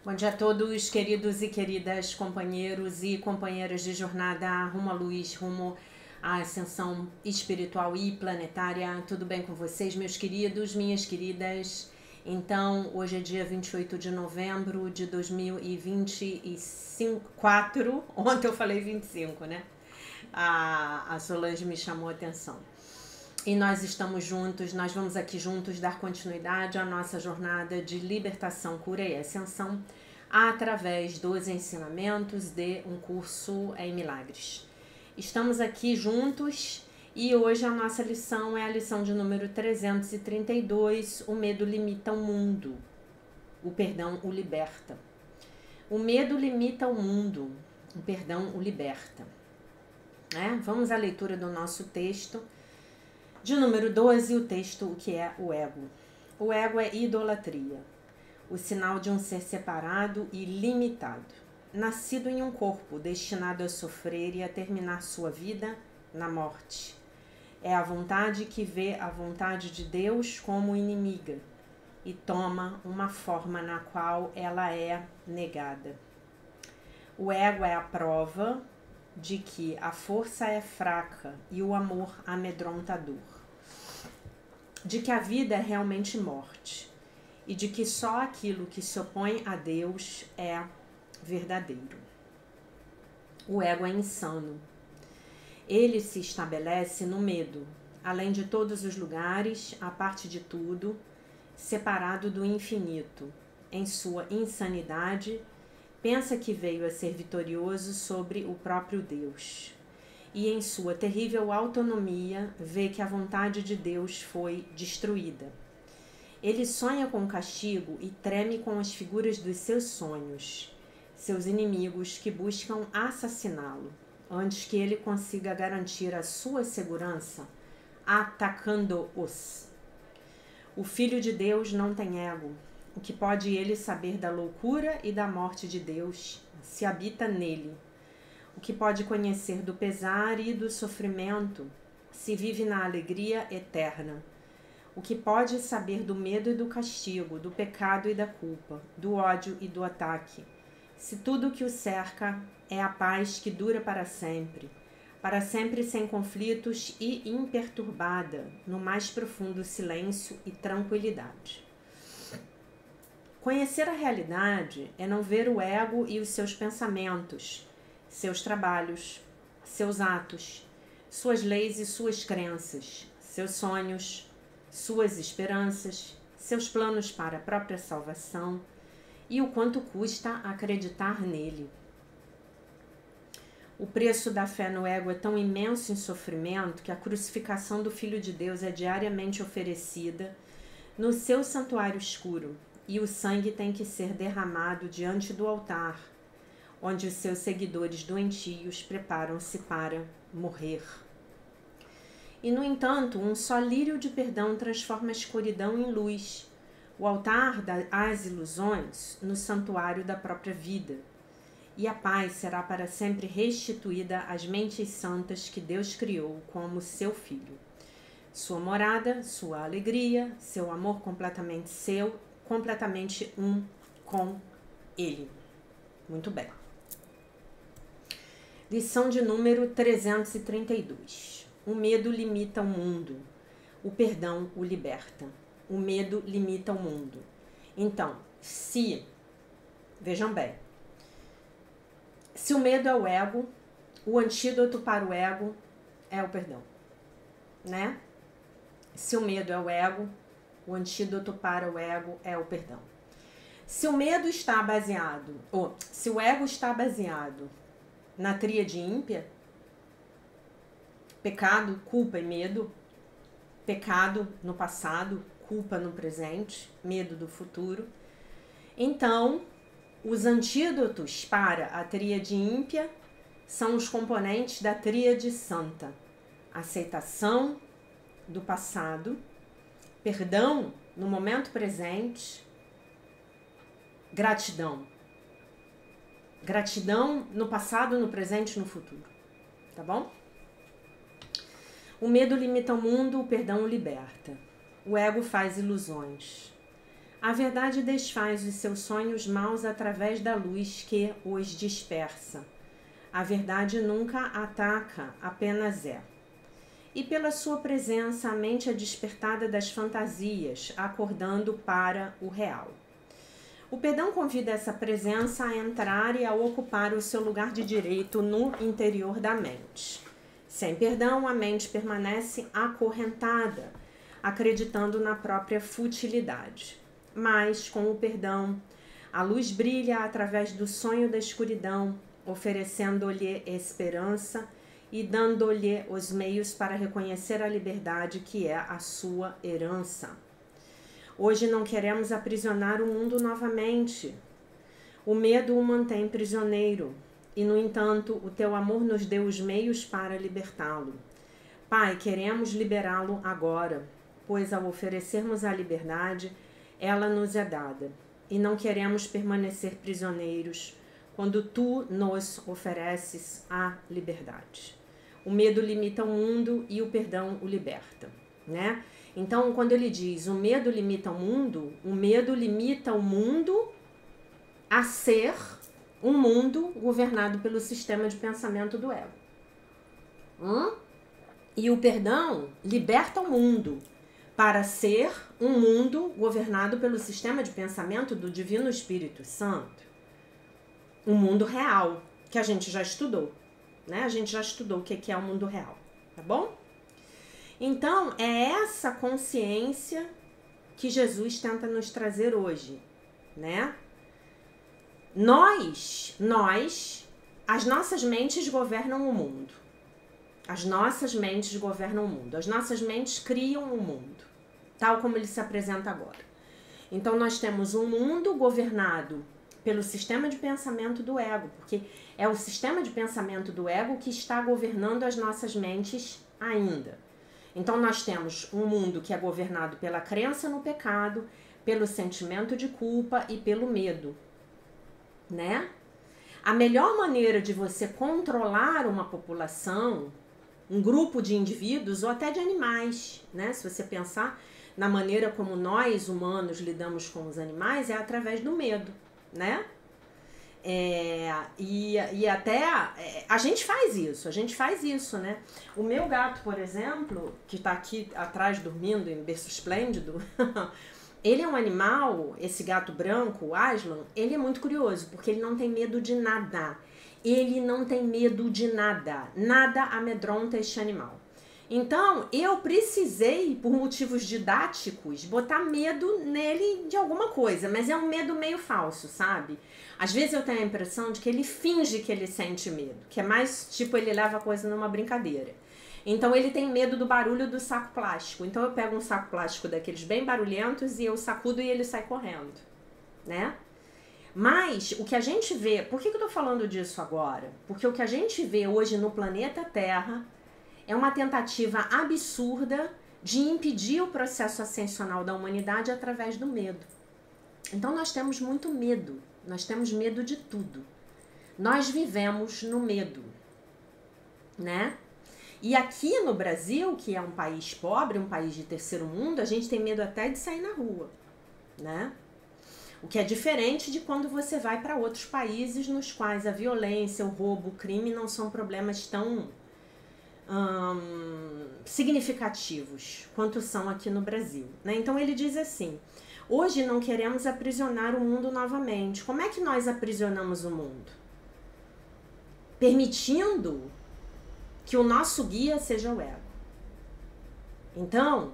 Bom dia a todos, queridos e queridas companheiros e companheiras de jornada rumo à luz, rumo à ascensão espiritual e planetária. Tudo bem com vocês, meus queridos, minhas queridas? Então, hoje é dia 28 de novembro de 2024. Ontem eu falei 25, né? A Solange me chamou a atenção. E nós estamos juntos, nós vamos aqui juntos dar continuidade à nossa jornada de libertação, cura e ascensão através dos ensinamentos de um curso em milagres. Estamos aqui juntos e hoje a nossa lição é a lição de número 332, o medo limita o mundo, o perdão o liberta. O medo limita o mundo, o perdão o liberta. Vamos à leitura do nosso texto. De número 12, o texto, o que é o ego. O ego é idolatria, o sinal de um ser separado e limitado, nascido em um corpo destinado a sofrer e a terminar sua vida na morte. É a vontade que vê a vontade de Deus como inimiga e toma uma forma na qual ela é negada. O ego é a prova de que a força é fraca e o amor amedrontador, de que a vida é realmente morte e de que só aquilo que se opõe a Deus é verdadeiro. O ego é insano. Ele se estabelece no medo, além de todos os lugares, a parte de tudo, separado do infinito. Em sua insanidade, pensa que veio a ser vitorioso sobre o próprio Deus. E em sua terrível autonomia, vê que a vontade de Deus foi destruída. Ele sonha com o castigo e treme com as figuras dos seus sonhos, seus inimigos que buscam assassiná-lo, antes que ele consiga garantir a sua segurança, atacando-os. O Filho de Deus não tem ego. O que pode ele saber da loucura e da morte de Deus se habita nele? O que pode conhecer do pesar e do sofrimento se vive na alegria eterna? O que pode saber do medo e do castigo, do pecado e da culpa, do ódio e do ataque, se tudo o que o cerca é a paz que dura para sempre sem conflitos e imperturbada, no mais profundo silêncio e tranquilidade? Conhecer a realidade é não ver o ego e os seus pensamentos, seus trabalhos, seus atos, suas leis e suas crenças, seus sonhos, suas esperanças, seus planos para a própria salvação e o quanto custa acreditar nele. O preço da fé no ego é tão imenso em sofrimento que a crucificação do Filho de Deus é diariamente oferecida no seu santuário escuro e o sangue tem que ser derramado diante do altar, onde os seus seguidores doentios preparam-se para morrer. E, no entanto, um só lírio de perdão transforma a escuridão em luz, o altar das ilusões no santuário da própria vida. E a paz será para sempre restituída às mentes santas que Deus criou como seu Filho. Sua morada, sua alegria, seu amor completamente seu, completamente um com Ele. Muito bem. Lição de número 332. O medo limita o mundo. O perdão o liberta. O medo limita o mundo. Então, vejam bem, se o medo é o ego, o antídoto para o ego é o perdão, né? Se o medo é o ego, o antídoto para o ego é o perdão. Se o medo está baseado, se o ego está baseado na tríade ímpia, pecado, culpa e medo, pecado no passado, culpa no presente, medo do futuro, então os antídotos para a tríade ímpia são os componentes da tríade santa: aceitação do passado, perdão no momento presente, gratidão. Gratidão no passado, no presente e no futuro. Tá bom? O medo limita o mundo, o perdão o liberta. O ego faz ilusões. A verdade desfaz os seus sonhos maus através da luz que os dispersa. A verdade nunca ataca, apenas é. E pela sua presença, a mente é despertada das fantasias, acordando para o real. O perdão convida essa presença a entrar e a ocupar o seu lugar de direito no interior da mente. Sem perdão, a mente permanece acorrentada, acreditando na própria futilidade. Mas, com o perdão, a luz brilha através do sonho da escuridão, oferecendo-lhe esperança e dando-lhe os meios para reconhecer a liberdade que é a sua herança. Hoje não queremos aprisionar o mundo novamente. O medo o mantém prisioneiro e, no entanto, o teu amor nos deu os meios para libertá-lo. Pai, queremos liberá-lo agora, pois ao oferecermos a liberdade, ela nos é dada, e não queremos permanecer prisioneiros quando tu nos ofereces a liberdade. O medo limita o mundo e o perdão o liberta, né? Então, quando ele diz o medo limita o medo limita o mundo a ser um mundo governado pelo sistema de pensamento do ego. E o perdão liberta o mundo para ser um mundo governado pelo sistema de pensamento do Divino Espírito Santo. Um mundo real, que a gente já estudou, né? A gente já estudou o que é o mundo real, tá bom? Então, é essa consciência que Jesus tenta nos trazer hoje, né? As nossas mentes governam o mundo. As nossas mentes governam o mundo. As nossas mentes criam o mundo, tal como ele se apresenta agora. Então, nós temos um mundo governado pelo sistema de pensamento do ego, porque é o sistema de pensamento do ego que está governando as nossas mentes ainda. Então, nós temos um mundo que é governado pela crença no pecado, pelo sentimento de culpa e pelo medo, né? A melhor maneira de você controlar uma população, um grupo de indivíduos ou até de animais, né? Se você pensar na maneira como nós, humanos, lidamos com os animais, é através do medo, né? E até a gente faz isso, né? O meu gato, por exemplo, que tá aqui atrás dormindo em berço esplêndido, ele é um animal, esse gato branco, o Aslan, ele é muito curioso, porque ele não tem medo de nada. Ele não tem medo de nada. Nada amedronta este animal. Então, eu precisei, por motivos didáticos, botar medo nele de alguma coisa, mas é um medo meio falso, sabe? Às vezes eu tenho a impressão de que ele finge que ele sente medo, que é mais tipo ele leva a coisa numa brincadeira. Então ele tem medo do barulho do saco plástico. Então eu pego um saco plástico daqueles bem barulhentos e eu sacudo e ele sai correndo, né? Mas o que a gente vê, por que eu tô falando disso agora? Porque o que a gente vê hoje no planeta Terra é uma tentativa absurda de impedir o processo ascensional da humanidade através do medo. Então nós temos muito medo, nós temos medo de tudo. Nós vivemos no medo, né? E aqui no Brasil, que é um país pobre, um país de terceiro mundo, a gente tem medo até de sair na rua, né? O que é diferente de quando você vai para outros países nos quais a violência, o roubo, o crime não são problemas tão significativos quanto são aqui no Brasil, né? Então ele diz assim: hoje não queremos aprisionar o mundo novamente. Como é que nós aprisionamos o mundo? Permitindo que o nosso guia seja o ego. Então,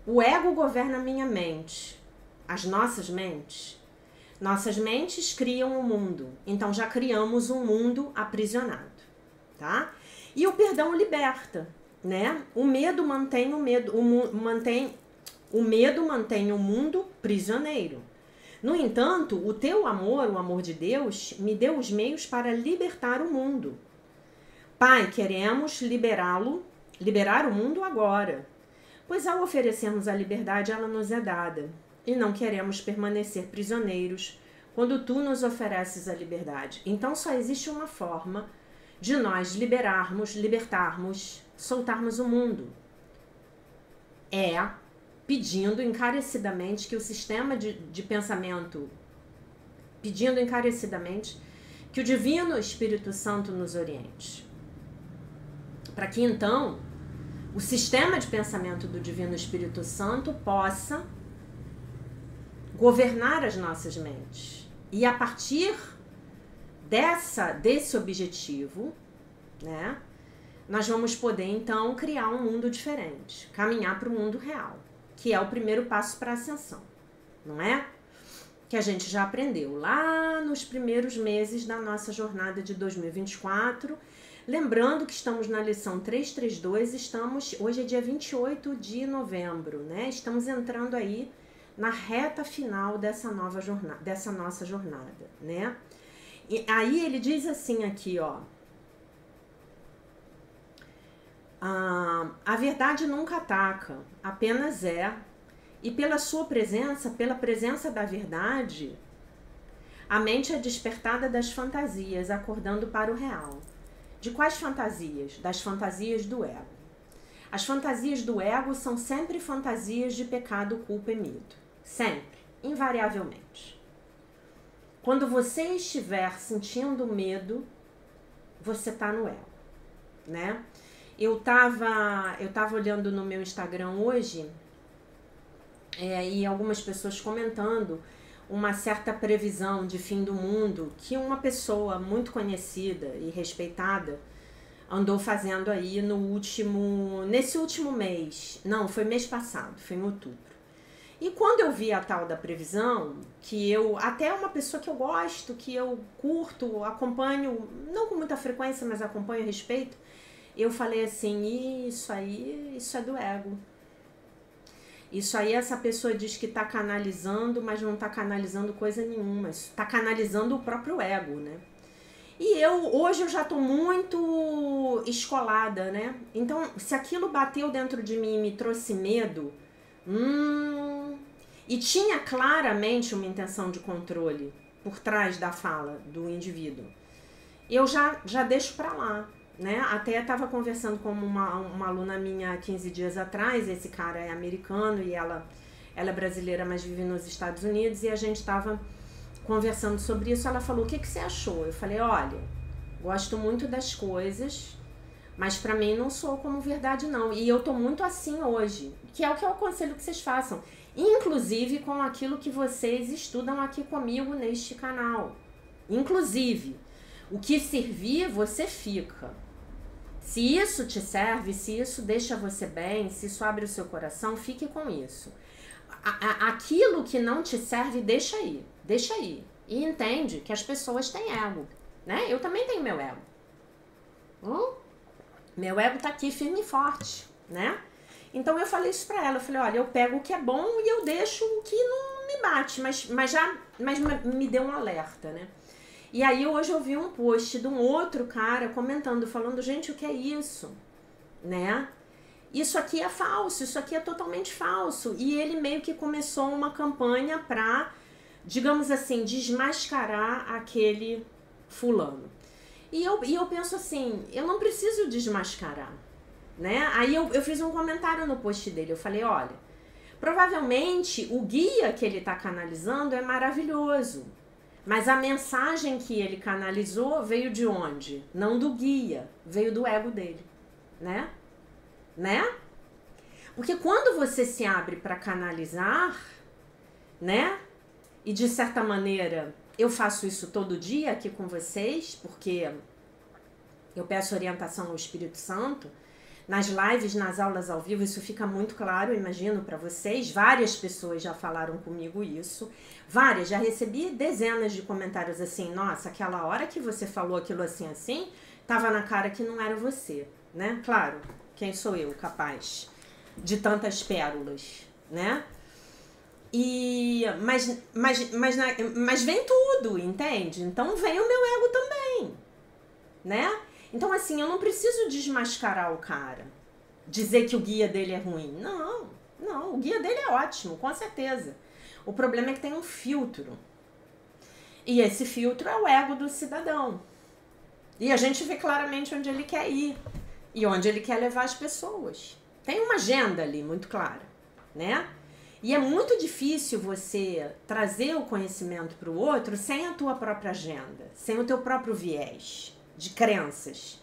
o ego governa a minha mente, as nossas mentes. Nossas mentes criam o mundo. Então já criamos um mundo aprisionado, tá? E o perdão liberta, né? O medo mantém o medo mantém o mundo prisioneiro. No entanto, o teu amor, o amor de Deus, me deu os meios para libertar o mundo. Pai, queremos liberar o mundo agora, pois ao oferecermos a liberdade, ela nos é dada, e não queremos permanecer prisioneiros quando tu nos ofereces a liberdade. Então só existe uma forma de nós libertarmos, soltarmos o mundo. É pedindo encarecidamente que o sistema de pensamento, pedindo encarecidamente que o Divino Espírito Santo nos oriente. Para que então o sistema de pensamento do Divino Espírito Santo possa governar as nossas mentes. E a partir desse objetivo, né, nós vamos poder então criar um mundo diferente, caminhar para o mundo real, que é o primeiro passo para a ascensão, não é? Que a gente já aprendeu lá nos primeiros meses da nossa jornada de 2024. Lembrando que estamos na lição 332, hoje é dia 28 de novembro, né? Estamos entrando aí na reta final dessa nova jornada, dessa nossa jornada, né? E aí ele diz assim aqui, ó: a verdade nunca ataca, apenas é, e pela sua presença, pela presença da verdade, a mente é despertada das fantasias, acordando para o real. De quais fantasias? Das fantasias do ego. As fantasias do ego são sempre fantasias de pecado, culpa e medo. Sempre, invariavelmente. Quando você estiver sentindo medo, você está no ego, né? Eu tava olhando no meu Instagram hoje e algumas pessoas comentando uma certa previsão de fim do mundo que uma pessoa muito conhecida e respeitada andou fazendo aí nesse último mês. Não, foi mês passado, foi em outubro. E quando eu vi a tal da previsão, que até uma pessoa que eu gosto, que eu curto, acompanho, não com muita frequência, mas acompanho a respeito, eu falei assim: isso é do ego. Isso aí essa pessoa diz que está canalizando, mas não está canalizando coisa nenhuma. Está canalizando o próprio ego, né? E hoje eu já estou muito escolada, né? Então, se aquilo bateu dentro de mim e me trouxe medo, e tinha claramente uma intenção de controle por trás da fala do indivíduo, eu já deixo para lá. Né? Até estava conversando com uma aluna minha 15 dias atrás. Esse cara é americano e ela é brasileira, mas vive nos Estados Unidos, e a gente estava conversando sobre isso. Ela falou: o que você achou? Eu falei: olha, gosto muito das coisas, mas para mim não sou como verdade não, e eu tô muito assim hoje, que é o que eu aconselho que vocês façam, inclusive com aquilo que vocês estudam aqui comigo neste canal. Inclusive, o que servir, você fica. Se isso te serve, se isso deixa você bem, se isso abre o seu coração, fique com isso. Aquilo que não te serve, deixa aí. E entende que as pessoas têm ego, né? Eu também tenho meu ego. Meu ego tá aqui firme e forte, né? Então eu falei isso pra ela, eu falei: olha, eu pego o que é bom e eu deixo o que não me bate, mas me deu um alerta, né? E aí hoje eu vi um post de um outro cara comentando, falando: gente, o que é isso? Né? Isso aqui é falso, isso aqui é totalmente falso. E ele meio que começou uma campanha pra, digamos assim, desmascarar aquele fulano. E eu penso assim: eu não preciso desmascarar, né? Aí eu fiz um comentário no post dele, eu falei: olha, provavelmente o guia que ele tá canalizando é maravilhoso, mas a mensagem que ele canalizou veio de onde? Não do guia, veio do ego dele, né? Porque quando você se abre para canalizar, né? E de certa maneira, eu faço isso todo dia aqui com vocês, porque eu peço orientação ao Espírito Santo. Nas lives, nas aulas ao vivo, isso fica muito claro, eu imagino, para vocês. Várias pessoas já falaram comigo isso. Várias, já recebi dezenas de comentários assim: nossa, aquela hora que você falou aquilo assim, tava na cara que não era você, né? Claro, quem sou eu capaz de tantas pérolas, né? Mas vem tudo, entende? Então vem o meu ego também, né? Então, assim, eu não preciso desmascarar o cara, dizer que o guia dele é ruim. Não, o guia dele é ótimo, com certeza. O problema é que tem um filtro. E esse filtro é o ego do cidadão. E a gente vê claramente onde ele quer ir e onde ele quer levar as pessoas. Tem uma agenda ali muito clara, né? E é muito difícil você trazer o conhecimento para o outro sem a tua própria agenda, sem o teu próprio viés de crenças,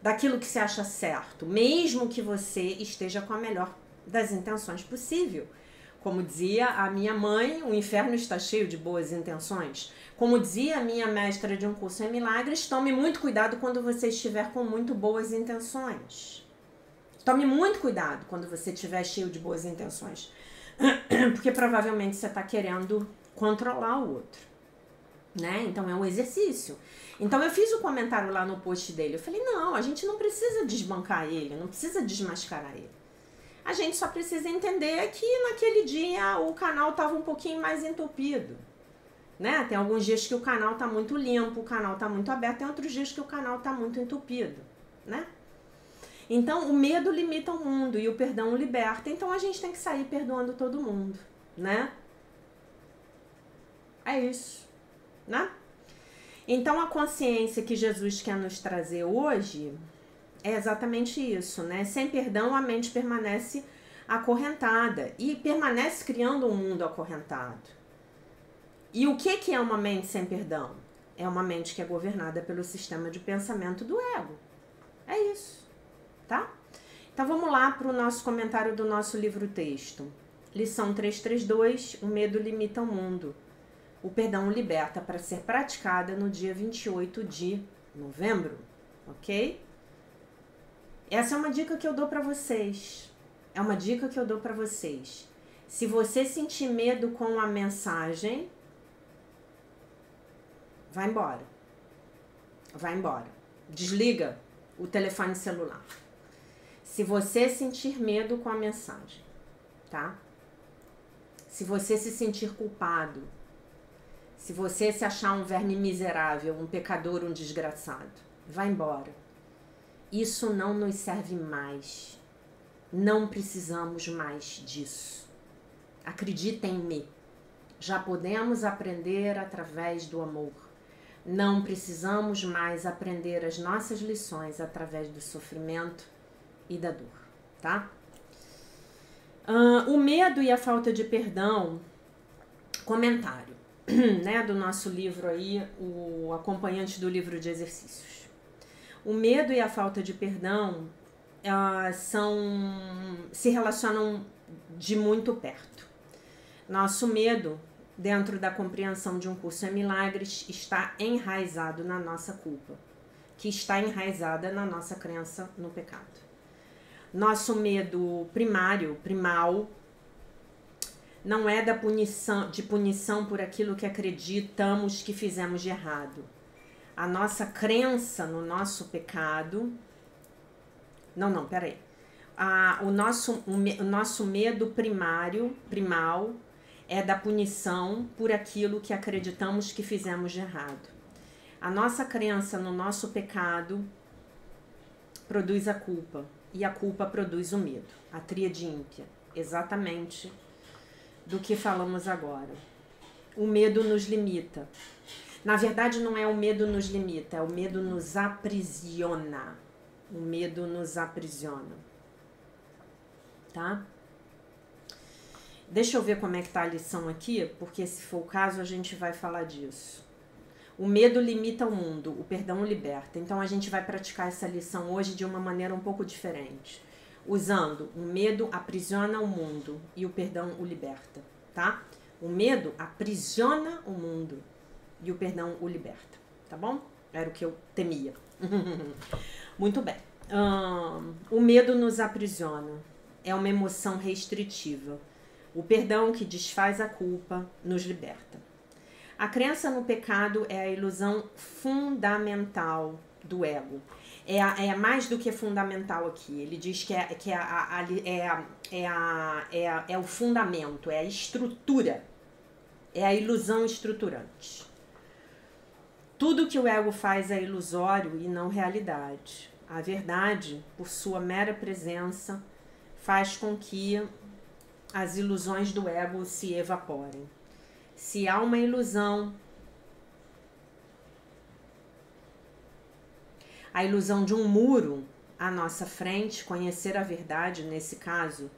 daquilo que você acha certo, mesmo que você esteja com a melhor das intenções possível. Como dizia a minha mãe, o inferno está cheio de boas intenções. Como dizia a minha mestra de um curso em milagres, tome muito cuidado quando você estiver com muito boas intenções. Tome muito cuidado quando você estiver cheio de boas intenções. Porque provavelmente você está querendo controlar o outro, né? Então é um exercício. Então eu fiz o comentário lá no post dele. Eu falei, não, a gente não precisa desbancar ele, não precisa desmascarar ele. A gente só precisa entender que naquele dia o canal estava um pouquinho mais entupido, né? Tem alguns dias que o canal tá muito limpo, o canal tá muito aberto, tem outros dias que o canal tá muito entupido, né? Então, o medo limita o mundo e o perdão o liberta. Então, a gente tem que sair perdoando todo mundo, né? É isso, né? Então, a consciência que Jesus quer nos trazer hoje é exatamente isso, né? Sem perdão, a mente permanece acorrentada e permanece criando um mundo acorrentado. E o que é uma mente sem perdão? É uma mente que é governada pelo sistema de pensamento do ego. É isso, tá? Então vamos lá para o nosso comentário do nosso livro-texto. Lição 332, o medo limita o mundo. O perdão o liberta, para ser praticada no dia 28 de novembro, ok? Essa é uma dica que eu dou para vocês. É uma dica que eu dou para vocês. Se você sentir medo com a mensagem, vai embora. Vai embora. Desliga o telefone celular. Se você sentir medo com a mensagem, tá? Se você se sentir culpado, se você se achar um verme miserável, um pecador, um desgraçado, vai embora. Isso não nos serve mais. Não precisamos mais disso. Acreditem-me, já podemos aprender através do amor. Não precisamos mais aprender as nossas lições através do sofrimento e da dor, tá? O medo e a falta de perdão, comentário, né, do nosso livro aí, o acompanhante do livro de exercícios. O medo e a falta de perdão se relacionam de muito perto. Nosso medo, dentro da compreensão de um curso em milagres, está enraizado na nossa culpa, que está enraizada na nossa crença no pecado. Nosso medo primal, não é de punição por aquilo que acreditamos que fizemos de errado. A nossa crença no nosso pecado... Peraí. O nosso medo primal, é da punição por aquilo que acreditamos que fizemos de errado. A nossa crença no nosso pecado produz a culpa. E a culpa produz o medo. A tríade ímpia. Exatamente do que falamos agora. O medo nos limita. Na verdade, não é o medo nos limita, é o medo nos aprisiona. O medo nos aprisiona. Tá? Deixa eu ver como é que tá a lição aqui, porque se for o caso, a gente vai falar disso. O medo limita o mundo, o perdão o liberta. Então, a gente vai praticar essa lição hoje de uma maneira um pouco diferente. Usando o medo aprisiona o mundo e o perdão o liberta, tá? O medo aprisiona o mundo e o perdão o liberta, tá bom? Era o que eu temia. Muito bem. O medo nos aprisiona. É uma emoção restritiva. O perdão que desfaz a culpa nos liberta. A crença no pecado é a ilusão fundamental do ego. É mais do que fundamental aqui. Ele diz que é o fundamento, é a estrutura. É a ilusão estruturante. Tudo que o ego faz é ilusório e não realidade. A verdade, por sua mera presença, faz com que as ilusões do ego se evaporem. Se há uma ilusão, a ilusão de um muro à nossa frente, conhecer a verdade, nesse caso,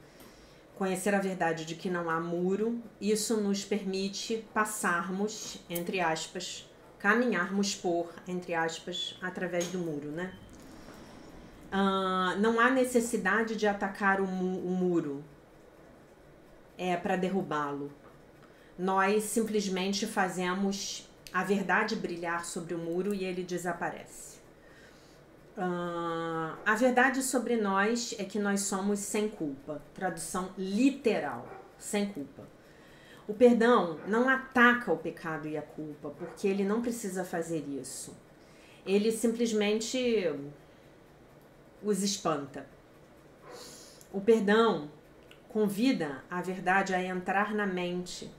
conhecer a verdade de que não há muro, isso nos permite passarmos, entre aspas, caminharmos por, entre aspas, através do muro, né? Não há necessidade de atacar o muro para derrubá-lo. Nós simplesmente fazemos a verdade brilhar sobre o muro e ele desaparece. A verdade sobre nós é que nós somos sem culpa. Tradução literal, sem culpa. O perdão não ataca o pecado e a culpa, porque ele não precisa fazer isso. Ele simplesmente os espanta. O perdão convida a verdade a entrar na mente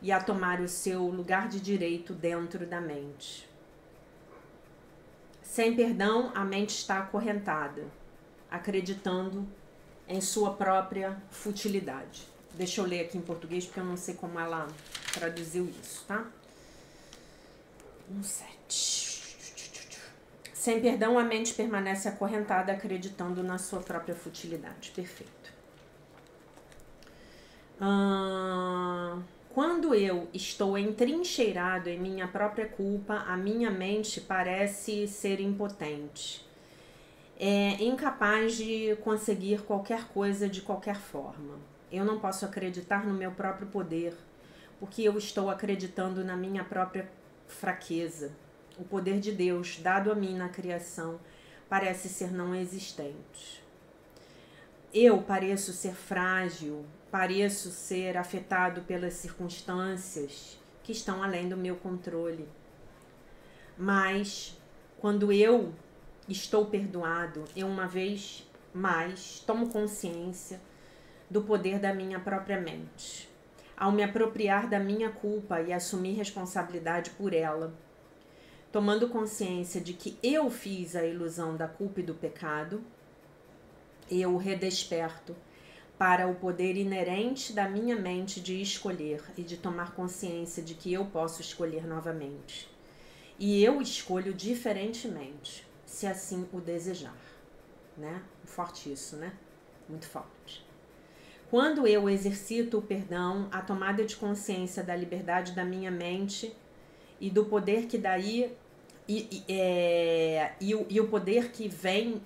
e a tomar o seu lugar de direito dentro da mente. Sem perdão, a mente está acorrentada, acreditando em sua própria futilidade. Deixa eu ler aqui em português, porque eu não sei como ela traduziu isso, tá? 1:7. Sem perdão, a mente permanece acorrentada, acreditando na sua própria futilidade. Perfeito. Quando eu estou entrincheirado em minha própria culpa, a minha mente parece ser impotente. É incapaz de conseguir qualquer coisa de qualquer forma. Eu não posso acreditar no meu próprio poder, porque eu estou acreditando na minha própria fraqueza. O poder de Deus, dado a mim na criação, parece ser não existente. Eu pareço ser frágil, pareço ser afetado pelas circunstâncias que estão além do meu controle. Mas, quando eu estou perdoado, eu uma vez mais tomo consciência do poder da minha própria mente. Ao me apropriar da minha culpa e assumir responsabilidade por ela, tomando consciência de que eu fiz a ilusão da culpa e do pecado, eu redesperto para o poder inerente da minha mente de escolher e de tomar consciência de que eu posso escolher novamente. E eu escolho diferentemente, se assim o desejar, né? Forte isso, né? Muito forte. Quando eu exercito o perdão, a tomada de consciência da liberdade da minha mente e do poder que daí e o poder que vem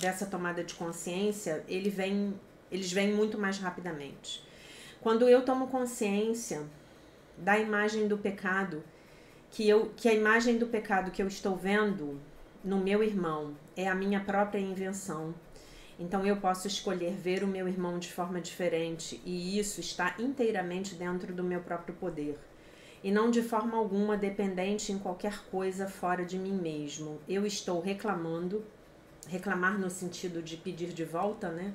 dessa tomada de consciência, eles vêm muito mais rapidamente. Quando eu tomo consciência da imagem do pecado, que a imagem do pecado que eu estou vendo no meu irmão é a minha própria invenção, então eu posso escolher ver o meu irmão de forma diferente, e isso está inteiramente dentro do meu próprio poder. E não de forma alguma dependente em qualquer coisa fora de mim mesmo. Eu estou reclamar no sentido de pedir de volta, né?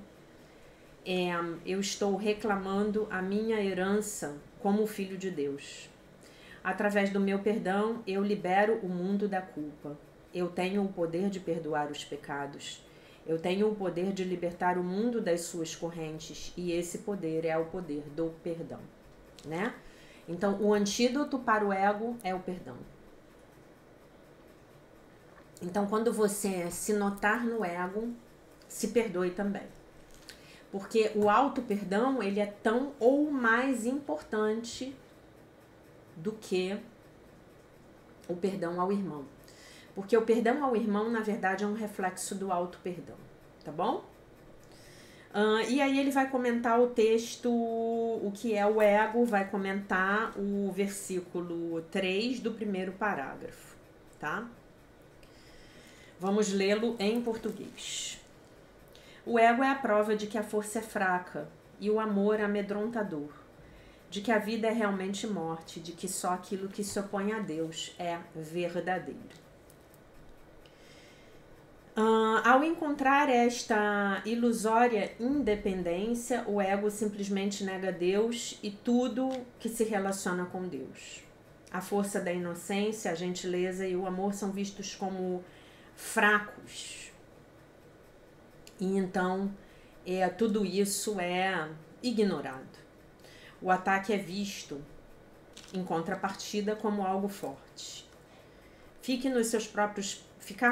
Eu estou reclamando a minha herança como filho de Deus. Através do meu perdão, eu libero o mundo da culpa. Eu tenho o poder de perdoar os pecados. Eu tenho o poder de libertar o mundo das suas correntes. E esse poder é o poder do perdão, né? Então, o antídoto para o ego é o perdão. Então, quando você se notar no ego, se perdoe também. Porque o auto-perdão, ele é tão ou mais importante do que o perdão ao irmão. Porque o perdão ao irmão, na verdade, é um reflexo do auto-perdão, tá bom? E aí ele vai comentar o texto, o que é o ego, vai comentar o versículo 3 do primeiro parágrafo, tá? Vamos lê-lo em português. O ego é a prova de que a força é fraca e o amor amedrontador, de que a vida é realmente morte, de que só aquilo que se opõe a Deus é verdadeiro. Ao encontrar esta ilusória independência, o ego simplesmente nega Deus e tudo que se relaciona com Deus. A força da inocência, a gentileza e o amor são vistos como fracos. E então, tudo isso é ignorado. O ataque é visto, em contrapartida, como algo forte. Ficar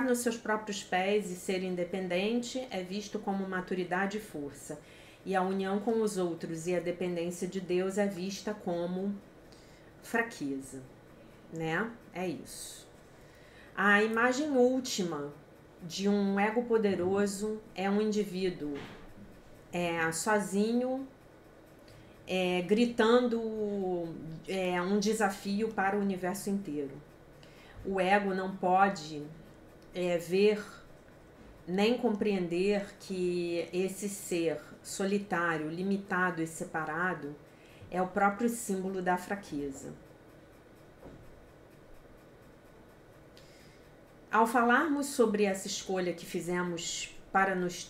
nos seus próprios pés e ser independente é visto como maturidade e força. e a união com os outros e a dependência de Deus é vista como fraqueza, né? É isso. A imagem última de um ego poderoso é um indivíduo sozinho, gritando um desafio para o universo inteiro. O ego não pode ver nem compreender que esse ser solitário, limitado e separado é o próprio símbolo da fraqueza. Ao falarmos sobre essa escolha que fizemos para nos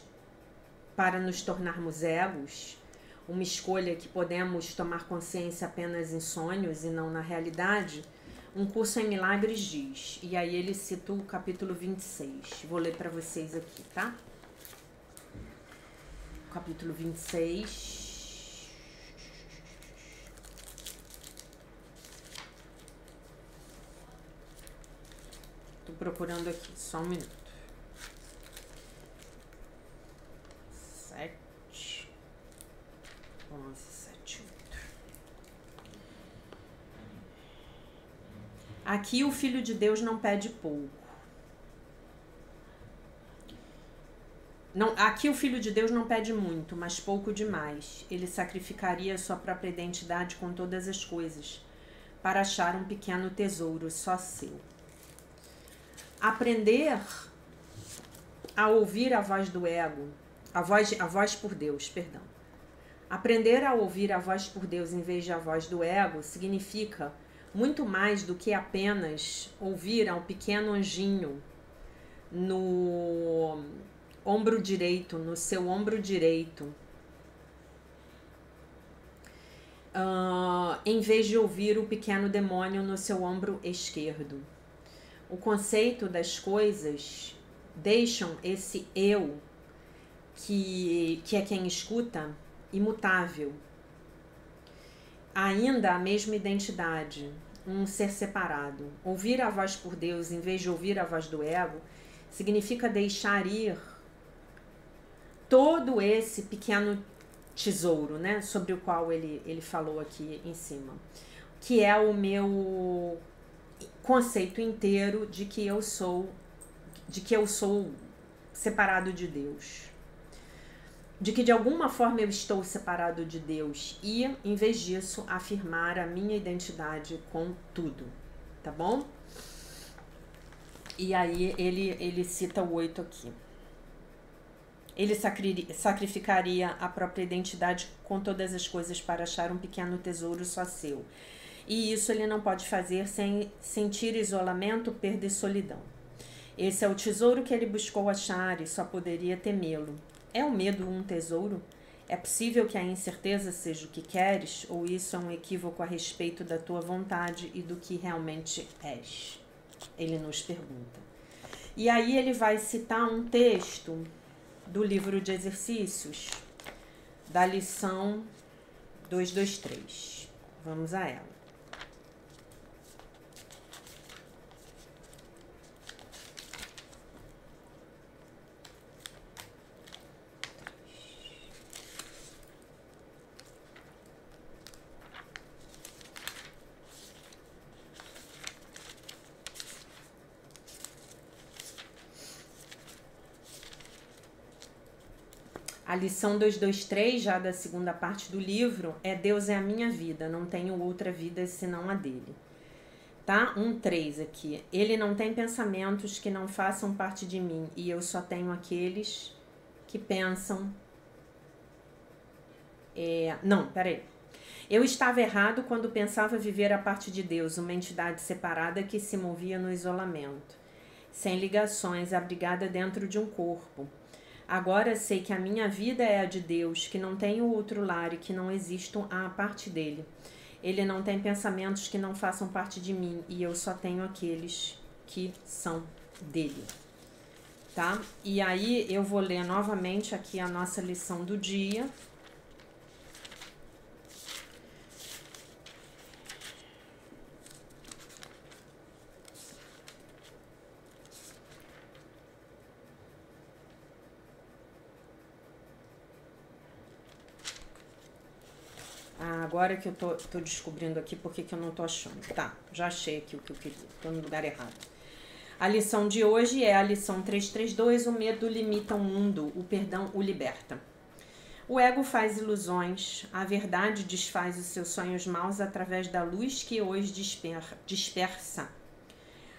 tornarmos egos, uma escolha que podemos tomar consciência apenas em sonhos e não na realidade, um curso em milagres diz, e aí ele cita o capítulo 26. Vou ler para vocês aqui, tá? Capítulo 26. Tô procurando aqui, só um minuto. 7, 11, 7, 8. Aqui o Filho de Deus não pede pouco. Aqui o Filho de Deus não pede muito, mas pouco demais. Ele sacrificaria sua própria identidade com todas as coisas, para achar um pequeno tesouro só seu. Aprender a ouvir a voz do ego, a voz por Deus, perdão. Aprender a ouvir a voz por Deus em vez de a voz do ego significa muito mais do que apenas ouvir a um pequeno anjinho no ombro direito, no seu ombro direito, em vez de ouvir o pequeno demônio no seu ombro esquerdo. O conceito das coisas deixam esse eu, que é quem escuta, imutável. Ainda a mesma identidade, um ser separado. Ouvir a voz por Deus em vez de ouvir a voz do ego significa deixar ir todo esse pequeno tesouro, né, sobre o qual ele falou aqui em cima, que é o meu conceito inteiro de que eu sou separado de Deus, de que de alguma forma eu estou separado de Deus e, em vez disso, afirmar a minha identidade com tudo, tá bom? E aí ele cita o 8 aqui. Ele sacrificaria a própria identidade com todas as coisas para achar um pequeno tesouro só seu. E isso ele não pode fazer sem sentir isolamento, perda e solidão. Esse é o tesouro que ele buscou achar e só poderia temê-lo. É o medo um tesouro? É possível que a incerteza seja o que queres, ou isso é um equívoco a respeito da tua vontade e do que realmente és? Ele nos pergunta. E aí ele vai citar um texto do livro de exercícios, da lição 223. Vamos a ela. A lição 223, já da segunda parte do livro, é Deus é a minha vida, não tenho outra vida senão a dele. Tá? 1:3 aqui. Ele não tem pensamentos que não façam parte de mim e eu só tenho aqueles que pensam... Não, peraí. Eu estava errado quando pensava viver a parte de Deus, uma entidade separada que se movia no isolamento, sem ligações, abrigada dentro de um corpo. Agora sei que a minha vida é a de Deus, que não tem outro lar e que não existam à parte dele. Ele não tem pensamentos que não façam parte de mim e eu só tenho aqueles que são dele. Tá? E aí eu vou ler novamente aqui a nossa lição do dia. agora que eu tô descobrindo aqui porque que eu não tô achando. Tá, já achei aqui o que eu queria. Tô no lugar errado. A lição de hoje é a lição 332, o medo limita o mundo, o perdão o liberta. O ego faz ilusões, a verdade desfaz os seus sonhos maus através da luz que os dispersa.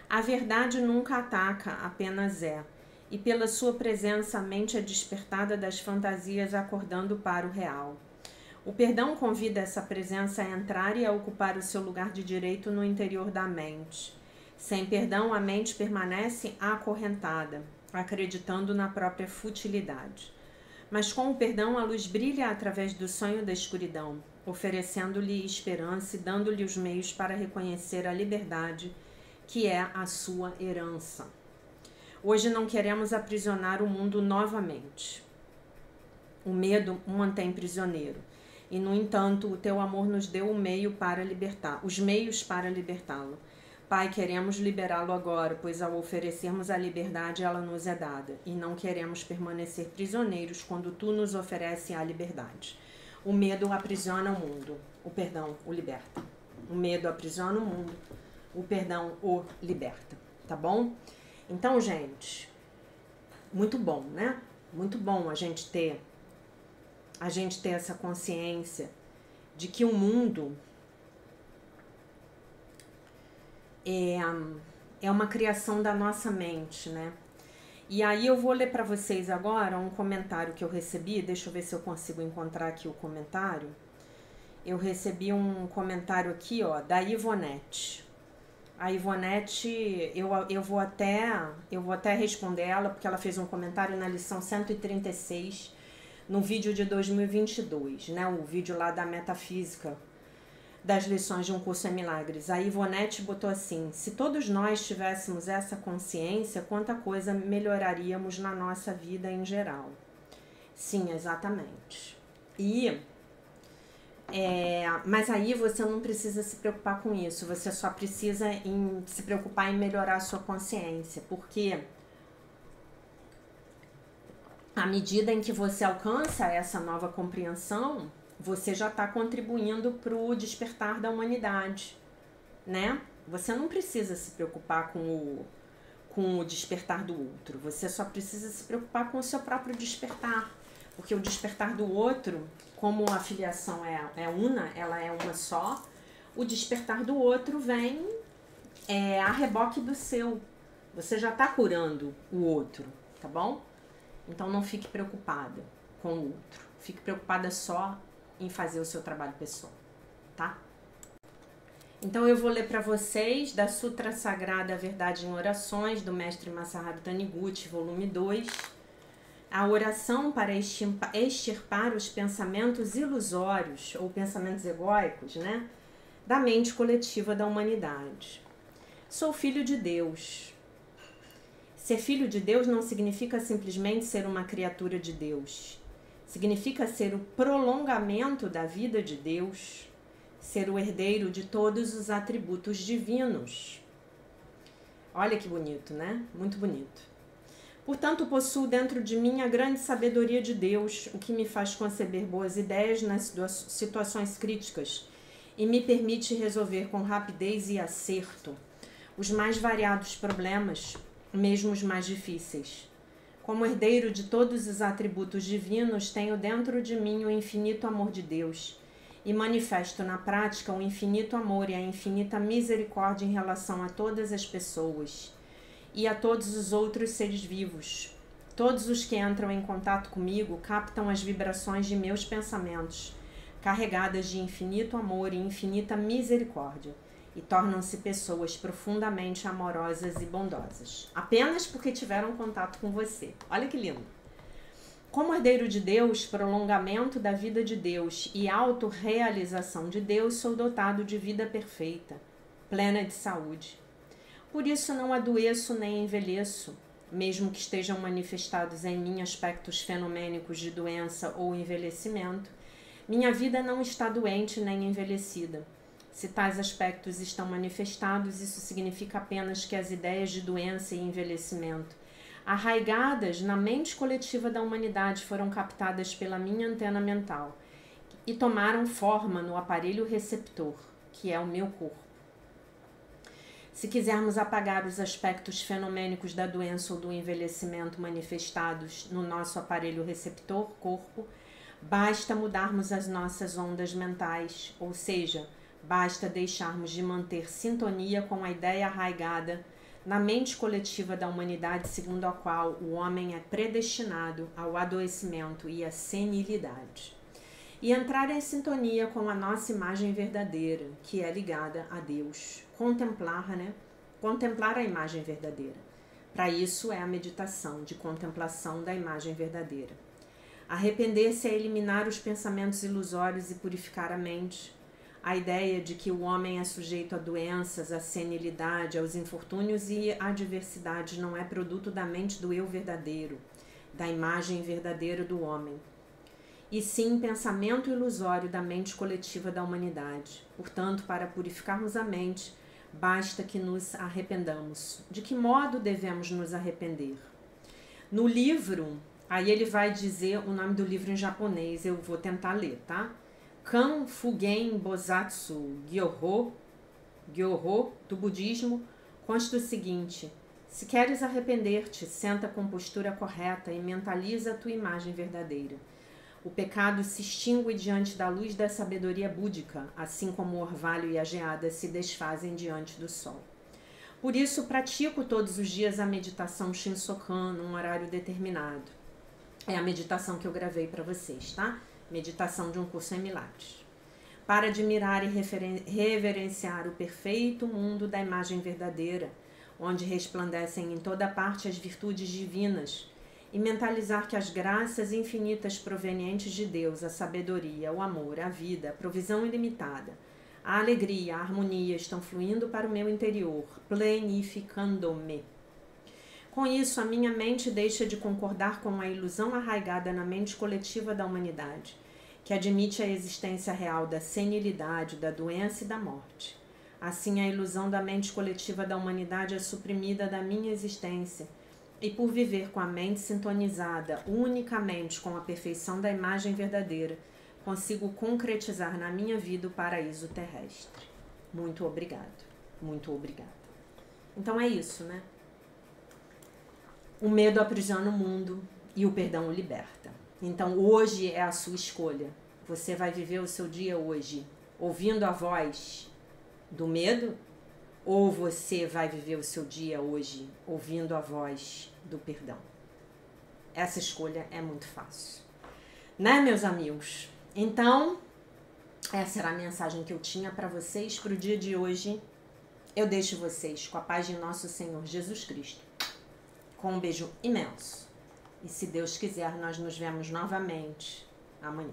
A verdade nunca ataca, apenas é. E pela sua presença a mente é despertada das fantasias acordando para o real. O perdão convida essa presença a entrar e a ocupar o seu lugar de direito no interior da mente. Sem perdão, a mente permanece acorrentada, acreditando na própria futilidade. Mas com o perdão, a luz brilha através do sonho da escuridão, oferecendo-lhe esperança e dando-lhe os meios para reconhecer a liberdade, que é a sua herança. Hoje não queremos aprisionar o mundo novamente. O medo o mantém prisioneiro. E, no entanto, o teu amor nos deu os meios para libertá-lo. Pai, queremos liberá-lo agora, pois ao oferecermos a liberdade, ela nos é dada. E não queremos permanecer prisioneiros quando tu nos ofereces a liberdade. O medo aprisiona o mundo, o perdão o liberta. O medo aprisiona o mundo, o perdão o liberta. Tá bom? Então, gente, muito bom, né? Muito bom a gente ter essa consciência de que o mundo é uma criação da nossa mente, né? E aí eu vou ler para vocês agora um comentário que eu recebi. Deixa eu ver se eu consigo encontrar aqui o comentário. Eu recebi um comentário aqui, ó, da Ivonete. A Ivonete, eu vou até responder ela, porque ela fez um comentário na lição 136, no vídeo de 2022, né? O vídeo lá da metafísica das lições de um curso em milagres. A Ivonete botou assim: se todos nós tivéssemos essa consciência, quanta coisa melhoraríamos na nossa vida em geral. Sim, exatamente. Mas aí você não precisa se preocupar com isso, você só precisa se preocupar em melhorar a sua consciência, porque à medida em que você alcança essa nova compreensão, você já está contribuindo para o despertar da humanidade, né? Você não precisa se preocupar com o despertar do outro, você só precisa se preocupar com o seu próprio despertar, porque o despertar do outro, como a filiação é una, ela é uma só, o despertar do outro vem a reboque do seu, você já está curando o outro, tá bom? Então não fique preocupada com o outro, fique preocupada só em fazer o seu trabalho pessoal, tá? Então eu vou ler para vocês da Sutra Sagrada A Verdade em Orações, do mestre Masaharu Taniguchi, volume 2, a oração para extirpar os pensamentos ilusórios ou pensamentos egóicos, né, da mente coletiva da humanidade. Sou filho de Deus. Ser filho de Deus não significa simplesmente ser uma criatura de Deus. Significa ser o prolongamento da vida de Deus, ser o herdeiro de todos os atributos divinos. Olha que bonito, né? Muito bonito. Portanto, possuo dentro de mim a grande sabedoria de Deus, o que me faz conceber boas ideias nas situações críticas e me permite resolver com rapidez e acerto os mais variados problemas, mesmo os mais difíceis. Como herdeiro de todos os atributos divinos, tenho dentro de mim o infinito amor de Deus e manifesto na prática o infinito amor e a infinita misericórdia em relação a todas as pessoas e a todos os outros seres vivos. Todos os que entram em contato comigo captam as vibrações de meus pensamentos, carregadas de infinito amor e infinita misericórdia, e tornam-se pessoas profundamente amorosas e bondosas, apenas porque tiveram contato com você. Olha que lindo! Como herdeiro de Deus, prolongamento da vida de Deus e autorrealização de Deus, sou dotado de vida perfeita, plena de saúde. Por isso não adoeço nem envelheço, mesmo que estejam manifestados em mim aspectos fenomênicos de doença ou envelhecimento. Minha vida não está doente nem envelhecida. Se tais aspectos estão manifestados, isso significa apenas que as ideias de doença e envelhecimento, arraigadas na mente coletiva da humanidade, foram captadas pela minha antena mental e tomaram forma no aparelho receptor, que é o meu corpo. Se quisermos apagar os aspectos fenomênicos da doença ou do envelhecimento manifestados no nosso aparelho receptor, corpo, basta mudarmos as nossas ondas mentais, ou seja, basta deixarmos de manter sintonia com a ideia arraigada na mente coletiva da humanidade, segundo a qual o homem é predestinado ao adoecimento e à senilidade, e entrar em sintonia com a nossa imagem verdadeira, que é ligada a Deus. Contemplar a imagem verdadeira. Para isso é a meditação de contemplação da imagem verdadeira. Arrepender-se é eliminar os pensamentos ilusórios e purificar a mente. A ideia de que o homem é sujeito a doenças, à senilidade, aos infortúnios e adversidades não é produto da mente do eu verdadeiro, da imagem verdadeira do homem, e sim pensamento ilusório da mente coletiva da humanidade. Portanto, para purificarmos a mente, basta que nos arrependamos. De que modo devemos nos arrepender? No livro, aí ele vai dizer o nome do livro em japonês, eu vou tentar ler, tá? Kan Fugen Bosatsu Gyoho, do budismo, consta o seguinte: se queres arrepender-te, senta com postura correta e mentaliza a tua imagem verdadeira. O pecado se extingue diante da luz da sabedoria búdica, assim como o orvalho e a geada se desfazem diante do sol. Por isso, pratico todos os dias a meditação Shinsokan num horário determinado. É a meditação que eu gravei para vocês, tá? Meditação de um curso em Milagres. Para admirar e reverenciar o perfeito mundo da imagem verdadeira, onde resplandecem em toda parte as virtudes divinas, e mentalizar que as graças infinitas provenientes de Deus, a sabedoria, o amor, a vida, a provisão ilimitada, a alegria, a harmonia estão fluindo para o meu interior, plenificando-me. Com isso, a minha mente deixa de concordar com a ilusão arraigada na mente coletiva da humanidade, que admite a existência real da senilidade, da doença e da morte. Assim, a ilusão da mente coletiva da humanidade é suprimida da minha existência, e por viver com a mente sintonizada unicamente com a perfeição da imagem verdadeira, consigo concretizar na minha vida o paraíso terrestre. Muito obrigado. Muito obrigada. Então é isso, né? O medo aprisiona o mundo e o perdão o liberta. Então hoje é a sua escolha. Você vai viver o seu dia hoje ouvindo a voz do medo? Ou você vai viver o seu dia hoje ouvindo a voz do perdão? Essa escolha é muito fácil. Né, meus amigos? Então, essa era a mensagem que eu tinha para vocês para o dia de hoje. Eu deixo vocês com a paz de nosso Senhor Jesus Cristo. Com um beijo imenso. E se Deus quiser, nós nos vemos novamente amanhã.